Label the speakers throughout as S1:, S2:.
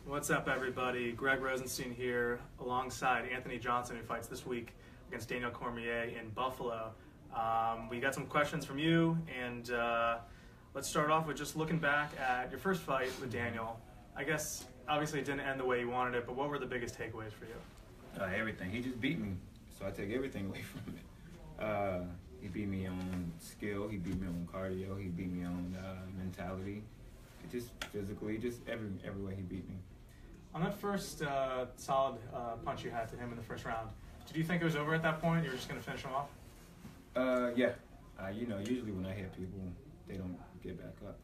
S1: What's up, everybody? Greg Rosenstein here, alongside Anthony Johnson, who fights this week against Daniel Cormier in Buffalo. We got some questions from you, and let's start off with just looking back at your first fight with Daniel. I guess, obviously, it didn't end the way you wanted it, but what were the biggest takeaways for you?
S2: Everything. He just beat me, so I take everything away from it. He beat me on skill, he beat me on cardio, he beat me on mentality, just physically, just every way he beat me.
S1: On that first solid punch you had to him in the first round, did you think it was over at that point? You were just going to finish him off?
S2: Yeah. Usually when I hit people, they don't get back up.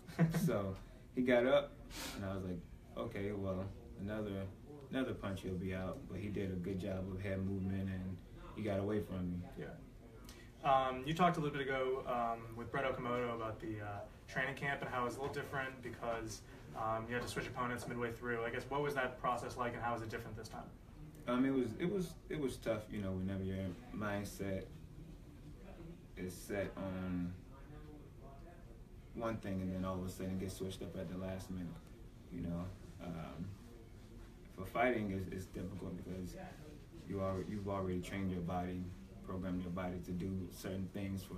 S2: So he got up, and I was like, okay, well, another punch, he'll be out. But he did a good job of head movement, and he got away from me.
S1: Yeah. You talked a little bit ago with Brett Okamoto about the training camp and how it was a little different because you had to switch opponents midway through. I guess, what was that process like, and how was it different this time?
S2: It was tough, whenever your mindset is set on one thing and then all of a sudden it gets switched up at the last minute. For fighting it's difficult because you've already trained your body, programmed your body to do certain things for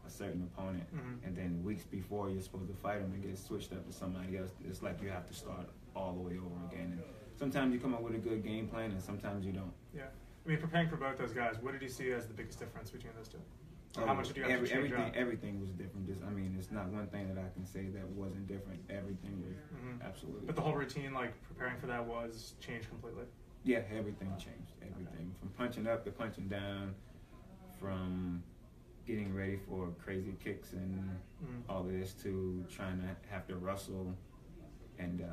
S2: a certain opponent, and then weeks before you're supposed to fight them, it gets switched up to somebody else. It's like you have to start all the way over again. And sometimes you come up with a good game plan, and sometimes you don't.
S1: Yeah, I mean, preparing for both those guys, what did you see as the biggest difference between those two? How much did you have to change up?
S2: Everything was different. It's not one thing that I can say that wasn't different. Everything was absolutely.
S1: But the whole routine, like preparing for that, was changed completely.
S2: Yeah, everything changed. Everything from punching up to punching down, from getting ready for crazy kicks and all of this to trying to have to wrestle, and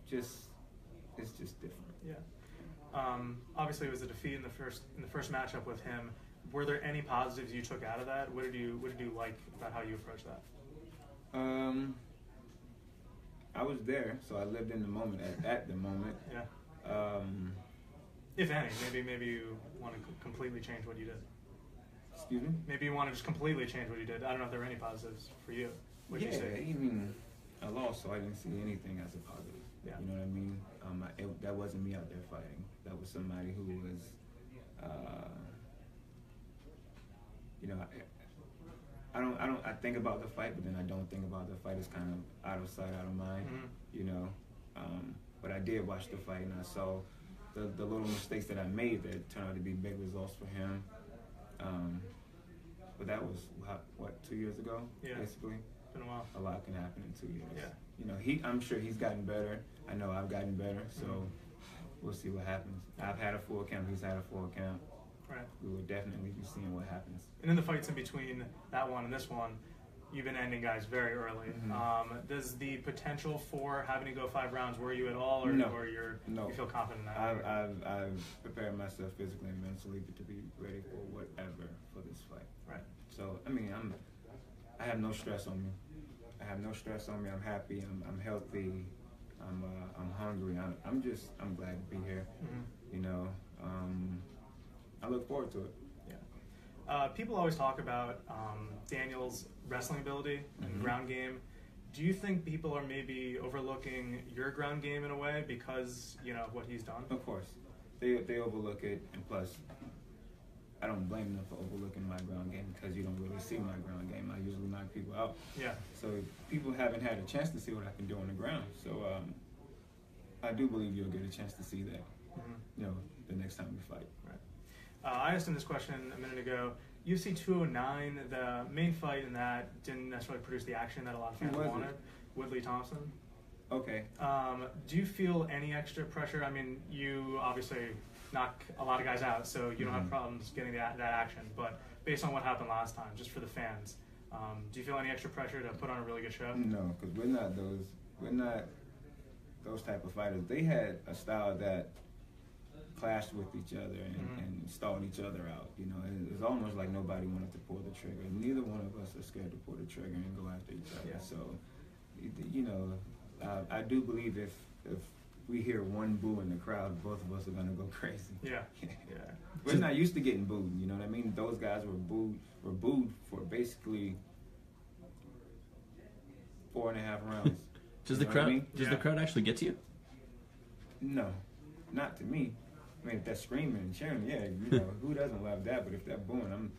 S2: it's just different.
S1: Yeah. Obviously, it was a defeat in the first matchup with him. Were there any positives you took out of that? What did you like about how you approached that?
S2: I was there, so I lived in the moment at the moment.
S1: Yeah. If any, maybe you want to completely change what you did.
S2: Excuse me?
S1: Maybe you want to just completely change what you did. I don't know if there were any positives for you. What'd you say?
S2: I lost, so I didn't see anything as a positive.
S1: Yeah.
S2: You know what I mean? That wasn't me out there fighting. That was somebody who was, I think about the fight, but then I don't think about the fight. It's kind of out of sight, out of mind, But I did watch the fight, and I saw the little mistakes that I made that turned out to be big results for him. But that was, 2 years ago, basically?
S1: It's been a while.
S2: A lot can happen in 2 years.
S1: Yeah.
S2: I'm sure he's gotten better. I know I've gotten better, so we'll see what happens. I've had a full count. He's had a full count.
S1: Right.
S2: We will definitely be seeing what happens.
S1: And in the fights in between that one and this one, you've been ending guys very early. Does the potential for having to go 5 rounds worry you at all, or,
S2: no.
S1: You feel confident in that?
S2: I've prepared myself physically and mentally to be ready for whatever for this fight.
S1: Right.
S2: So I have no stress on me. I'm happy. I'm healthy. I'm hungry. I'm glad to be here. I look forward to it.
S1: Yeah. People always talk about Daniel's wrestling ability and ground game. Do you think people are maybe overlooking your ground game in a way because of what he's done?
S2: Of course, they overlook it, and plus, I don't blame them for overlooking my ground game because you don't really see my ground game. I usually knock people out.
S1: Yeah.
S2: So people haven't had a chance to see what I can do on the ground. So I do believe you'll get a chance to see that. The next time we fight.
S1: Right. I asked him this question a minute ago. UFC 209, the main fight in that didn't necessarily produce the action that a lot of fans wanted. Woodley Thompson.
S2: Okay.
S1: Do you feel any extra pressure? I mean, you obviously knock a lot of guys out, so you don't have problems getting that action. But based on what happened last time, just for the fans, do you feel any extra pressure to put on a really good show?
S2: No, because we're not those type of fighters. They had a style that clashed with each other and stalled each other out. It's almost like nobody wanted to pull the trigger. Neither one of us are scared to pull the trigger and go after each other.
S1: Yeah.
S2: So, I do believe if we hear one boo in the crowd, both of us are gonna go crazy.
S1: Yeah.
S2: We're not used to getting booed. You know what I mean? Those guys were booed for basically 4.5 rounds.
S3: Does the crowd actually get to you?
S2: No, not to me. I mean, if they're screaming and cheering, yeah, you know, who doesn't love that? But if they're booing,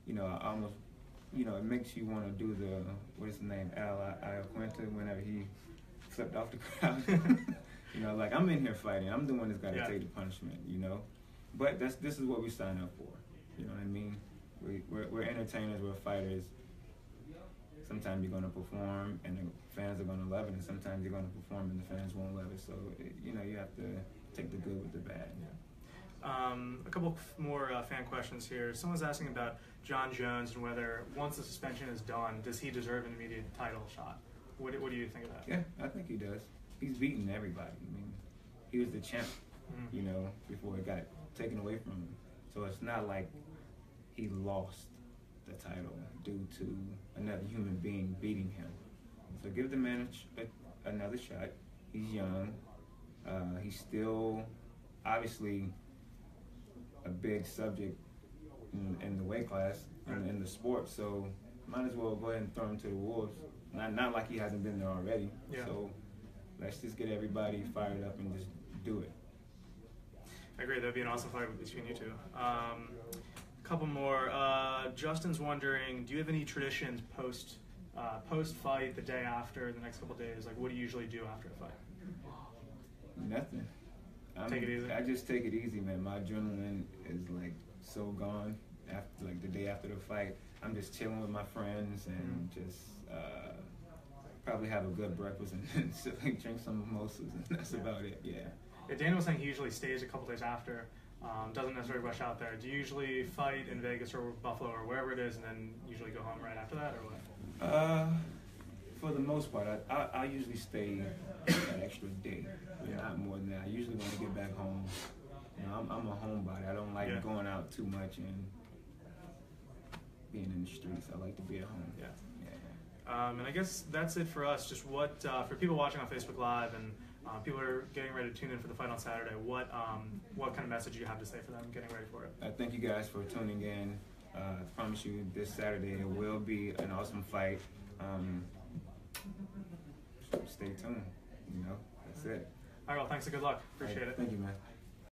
S2: I almost, it makes you want to do the, what is his name, Al Iaquinta, whenever he flipped off the crowd. Like, I'm in here fighting. I'm the one that's got to take the punishment, But this is what we sign up for. You know what I mean? We're entertainers, we're fighters. Sometimes you're going to perform and the fans are going to love it, and sometimes you're going to perform and the fans won't love it. So, you have to take the good with the bad.
S1: Yeah. A couple more fan questions here. Someone's asking about John Jones and whether once the suspension is done, does he deserve an immediate title shot? What do you think of that?
S2: Yeah, I think he does. He's beaten everybody. I mean, he was the champ, before it got taken away from him. So it's not like he lost the title due to another human being beating him. So give the man another shot. He's young. He's still obviously a big subject in the weight class and in the sport. So might as well go ahead and throw him to the wolves. Not like he hasn't been there already.
S1: Yeah.
S2: So let's just get everybody fired up and just do it.
S1: I agree. That'd be an awesome fight between you two. Couple more. Justin's wondering, do you have any traditions post fight, the day after, the next couple days? Like, what do you usually do after a fight?
S2: Nothing.
S1: Take it easy.
S2: I just take it easy, man. My adrenaline is like so gone after, like the day after the fight. I'm just chilling with my friends and just probably have a good breakfast and drink some mimosas, and that's about it. Yeah.
S1: Daniel was saying he usually stays a couple days after. Doesn't necessarily rush out there. Do you usually fight in Vegas or Buffalo or wherever it is, and then usually go home right after that, or what?
S2: For the most part, I usually stay an extra day, not more than that. I usually want to get back home. I'm a homebody. I don't like going out too much and being in the streets. I like to be at home.
S1: Yeah. And I guess that's it for us. Just what for people watching on Facebook Live and people are getting ready to tune in for the fight on Saturday. What kind of message do you have to say for them getting ready for it?
S2: Thank you guys for tuning in. I promise you this Saturday it will be an awesome fight. Stay tuned. That's it.
S1: All right, well, thanks and good luck. Appreciate it.
S2: Thank you, man.